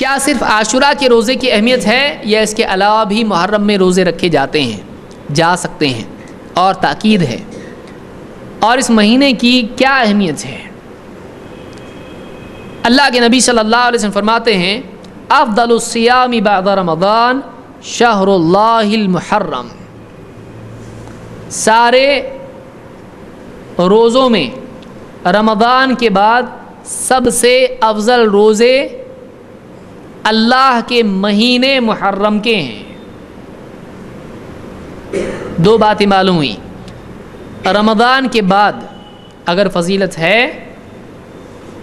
کیا صرف عاشورہ کے روزے کی اہمیت ہے یا اس کے علاوہ بھی محرم میں روزے رکھے جاتے ہیں، جا سکتے ہیں؟ اور تاکید ہے، اور اس مہینے کی کیا اہمیت ہے؟ اللہ کے نبی صلی اللہ علیہ وسلم فرماتے ہیں افضل الصیام بعد رمضان شہر اللہ المحرم، سارے روزوں میں رمضان کے بعد سب سے افضل روزے اللہ کے مہینے محرم کے ہیں۔ دو باتیں معلوم ہوئی، رمضان کے بعد اگر فضیلت ہے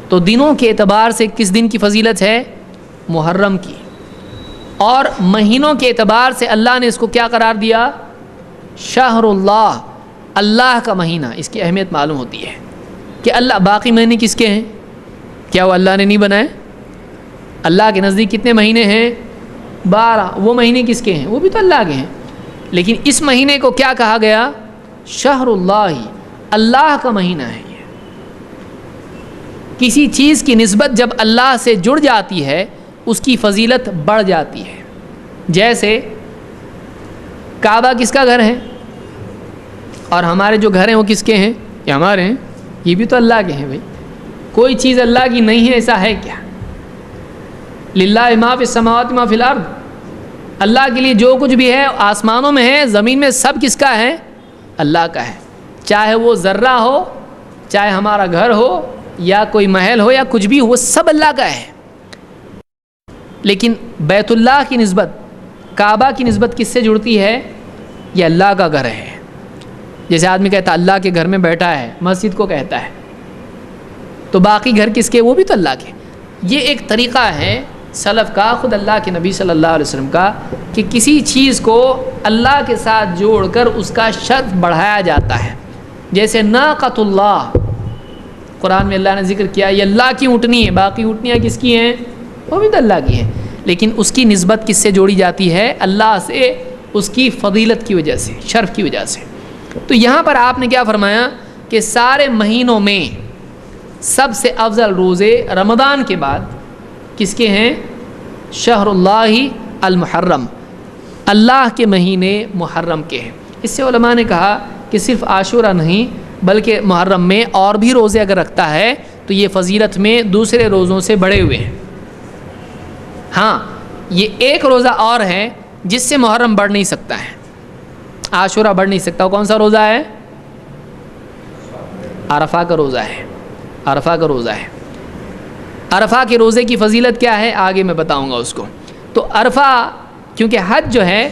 تو دنوں کے اعتبار سے کس دن کی فضیلت ہے؟ محرم کی، اور مہینوں کے اعتبار سے اللہ نے اس کو کیا قرار دیا؟ شہر اللہ، اللہ کا مہینہ۔ اس کی اہمیت معلوم ہوتی ہے کہ اللہ، باقی مہینے کس کے ہیں؟ کیا وہ اللہ نے نہیں بنائے؟ اللہ کے نزدیک کتنے مہینے ہیں؟ 12۔ وہ مہینے کس کے ہیں؟ وہ بھی تو اللہ کے ہیں، لیکن اس مہینے کو کیا کہا گیا؟ شہر اللہ، اللہ کا مہینہ ہے۔ یہ کسی چیز کی نسبت جب اللہ سے جڑ جاتی ہے اس کی فضیلت بڑھ جاتی ہے۔ جیسے کعبہ کس کا گھر ہے؟ اور ہمارے جو گھر ہیں وہ کس کے ہیں؟ یہ ہمارے ہیں، یہ بھی تو اللہ کے ہیں۔ بھائی کوئی چیز اللہ کی نہیں ہے ایسا ہے کیا؟ للہ ما فی السماوات ما فی الارض، اللہ کے لیے جو کچھ بھی ہے آسمانوں میں ہے زمین میں سب کس کا ہے؟ اللہ کا ہے۔ چاہے وہ ذرہ ہو، چاہے ہمارا گھر ہو، یا کوئی محل ہو، یا کچھ بھی ہو، وہ سب اللہ کا ہے۔ لیکن بیت اللہ کی نسبت، کعبہ کی نسبت کس سے جڑتی ہے؟ یہ اللہ کا گھر ہے۔ جیسے آدمی کہتا ہے اللہ کے گھر میں بیٹھا ہے، مسجد کو کہتا ہے، تو باقی گھر کس کے؟ وہ بھی تو اللہ کے۔ یہ ایک طریقہ ہے سلف کا، خود اللہ کے نبی صلی اللہ علیہ وسلم کا، کہ کسی چیز کو اللہ کے ساتھ جوڑ کر اس کا شرف بڑھایا جاتا ہے۔ جیسے ناقۃ اللہ، قرآن میں اللہ نے ذکر کیا یہ اللہ کی اونٹنی ہے، باقی اونٹنیاں کس کی ہیں؟ وہ بھی تو اللہ کی ہیں، لیکن اس کی نسبت کس سے جوڑی جاتی ہے؟ اللہ سے، اس کی فضیلت کی وجہ سے، شرف کی وجہ سے۔ تو یہاں پر آپ نے کیا فرمایا کہ سارے مہینوں میں سب سے افضل روزے رمضان کے بعد کس کے ہیں؟ شہر اللہ المحرم، اللہ کے مہینے محرم کے ہیں۔ اس سے علماء نے کہا کہ صرف عاشورہ نہیں بلکہ محرم میں اور بھی روزے اگر رکھتا ہے تو یہ فضیلت میں دوسرے روزوں سے بڑھے ہوئے ہیں۔ ہاں، یہ ایک روزہ اور ہے جس سے محرم بڑھ نہیں سکتا ہے، عاشورہ بڑھ نہیں سکتا۔ وہ کون سا روزہ ہے؟ عرفہ کا روزہ ہے، عرفہ کا روزہ ہے۔ عرفہ کے روزے کی فضیلت کیا ہے آگے میں بتاؤں گا اس کو۔ تو عرفہ، کیونکہ حج جو ہے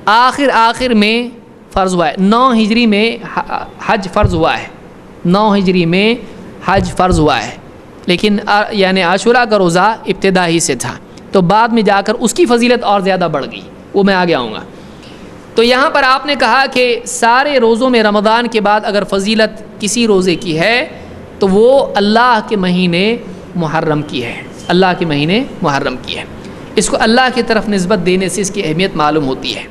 آخر میں فرض ہوا ہے، 9 ہجری میں حج فرض ہوا ہے، 9 ہجری میں حج فرض ہوا ہے، لیکن یعنی عاشورہ کا روزہ ابتدا ہی سے تھا، تو بعد میں جا کر اس کی فضیلت اور زیادہ بڑھ گئی، وہ میں آگے آؤں گا۔ تو یہاں پر آپ نے کہا کہ سارے روزوں میں رمضان کے بعد اگر فضیلت کسی روزے کی ہے تو وہ اللہ کے مہینے محرم کی ہے، اللہ کے مہینے محرم کی ہے۔ اس کو اللہ کی طرف نسبت دینے سے اس کی اہمیت معلوم ہوتی ہے۔